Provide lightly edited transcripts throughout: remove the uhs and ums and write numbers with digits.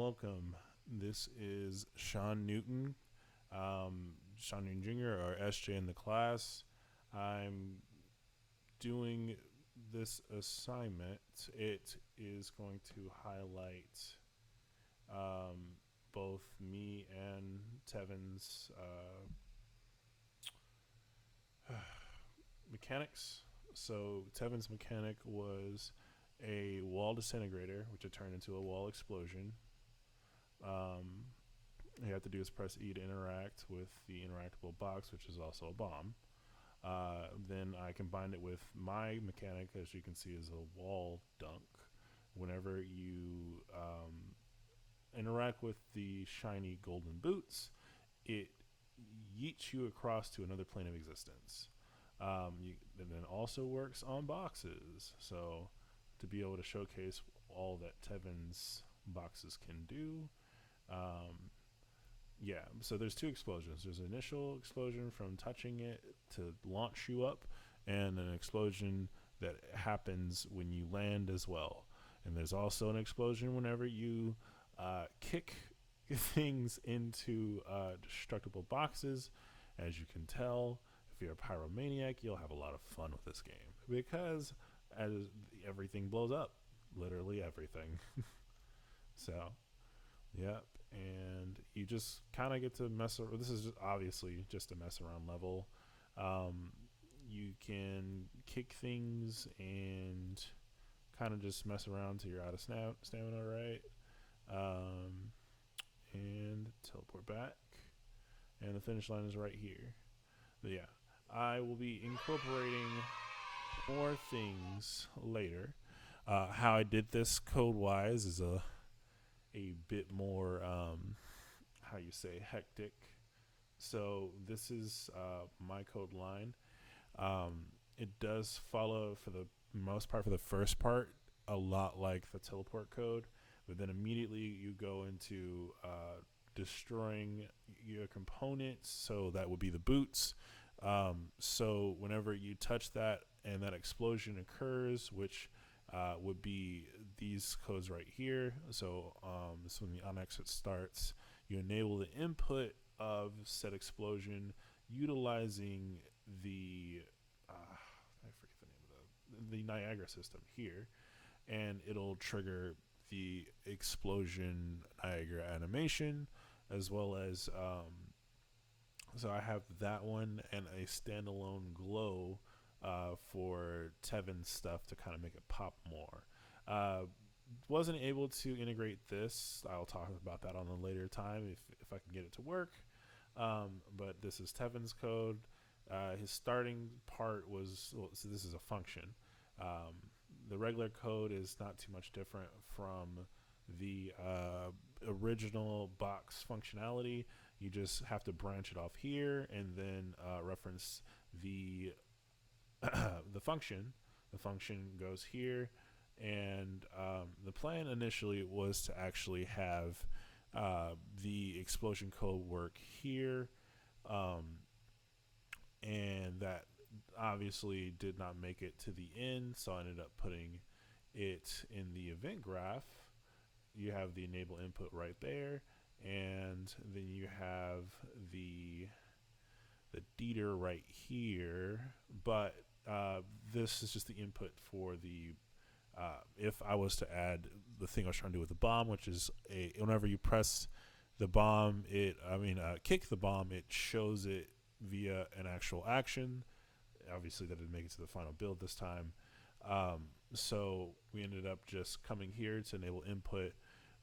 welcome. This is Sean Newton Jr. or SJ in the class. I'm doing this assignment. It is going to highlight um, both me and Tevin's mechanics. So Tevin's mechanic was a wall disintegrator, which had turned into a wall explosion. Um, you have to do is press E to interact with the interactable box, which is also a bomb. Then I combined it with my mechanic, as you can see, is a wall dunk. Whenever you interact with the shiny golden boots, it yeets you across to another plane of existence. And then also works on boxes. So to be able to showcase all that Tevin's boxes can do, um, yeah, so there's two explosions. There's an initial explosion from touching it to launch you up, and an explosion that happens when you land as well. And there's also an explosion whenever you kick things into destructible boxes. As you can tell, if you're a pyromaniac, you'll have a lot of fun with this game because as everything blows up, literally everything. So yep, and you just kind of get to mess around. This is just obviously just a mess around level. Um, you can kick things and kind of just mess around till you're out of stamina, right? Um, and teleport back. And the finish line is right here. But yeah, I will be incorporating more things later. How I did this code wise is a bit more how you say hectic. So this is my code line. It does follow for the most part for the first part a lot like the teleport code, but then immediately you go into destroying your components. So that would be the boots. So whenever you touch that and that explosion occurs, which would be these codes right here. So this is when the on exit starts. You enable the input of said explosion utilizing the I forget the name of the Niagara system here, and it'll trigger the explosion Niagara animation as well as so I have that one and a standalone glow for Tevin stuff to kind of make it pop more. Uh, wasn't able to integrate this. I'll talk about that on a later time if I can get it to work. But this is Tevin's code. His starting part was so this is a function. The regular code is not too much different from the original box functionality. You just have to branch it off here and then reference the the function. The function goes here, and the plan initially was to actually have the explosion code work here, um, and that obviously did not make it to the end, so I ended up putting it in the event graph. You have the enable input right there, and then you have the the deeder right here, but this is just the input for the if I was to add the thing I was trying to do with the bomb, which is a whenever you press the bomb, kick the bomb, it shows it via an actual action. Obviously, that didn't make it to the final build this time. So we ended up just coming here to enable input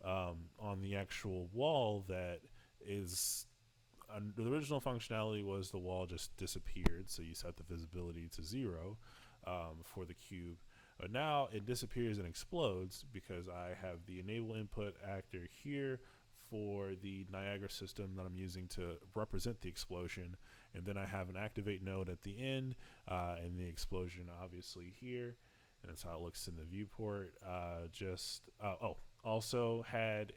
on the actual wall that is the original functionality was the wall just disappeared, so you set the visibility to 0 for the cube. But now it disappears and explodes because I have the enable input actor here for the Niagara system that I'm using to represent the explosion, and then I have an activate node at the end and the explosion obviously here, and that's how it looks in the viewport. Also had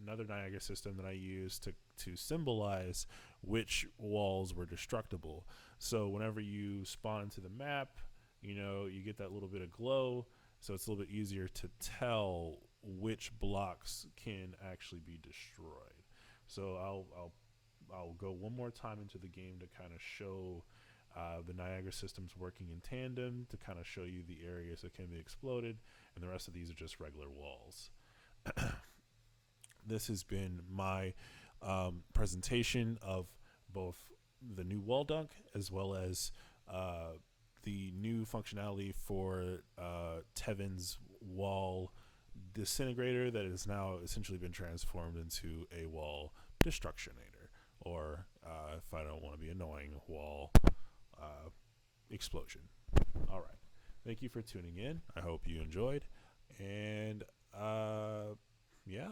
another Niagara system that I used to symbolize which walls were destructible. So whenever you spawn into the map, you get that little bit of glow, so it's a little bit easier to tell which blocks can actually be destroyed. So I'll go one more time into the game to kind of show the Niagara systems working in tandem, to kind of show you the areas that can be exploded, and the rest of these are just regular walls. This has been my presentation of both the new wall dunk as well as the new functionality for Tevin's wall disintegrator that has now essentially been transformed into a wall destructionator, or if I don't want to be annoying, wall explosion. All right. Thank you for tuning in. I hope you enjoyed. And yeah,